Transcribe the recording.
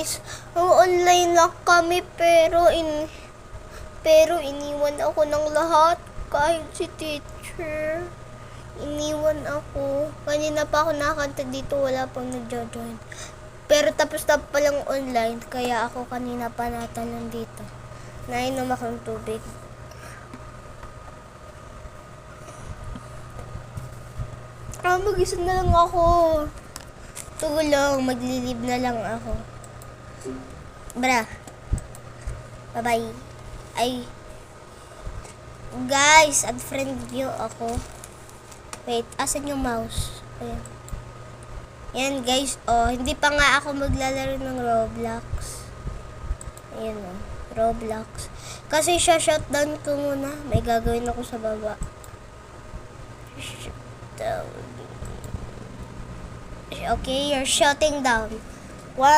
guys. Online lang kami pero iniwan ako ng lahat. Kahit si teacher. Iniwan ako. Kanina pa ako nakakanta dito. Wala pang nagjo-join. Pero tapos na palang online. Kaya ako kanina pa natanong dito. Nainom akong tubig. Mag-isa na lang ako. Tulong, maglilib na lang ako. Bra. Bye-bye. Ay. Guys, unfriend nyo ako. Wait, asan yung mouse? Ayan. Yan guys, hindi pa nga ako maglalaro ng Roblox. Ayan Roblox. Kasi shutdown ko muna. May gagawin ako sa baba. Shutdown. Okay, you're shutting down. 1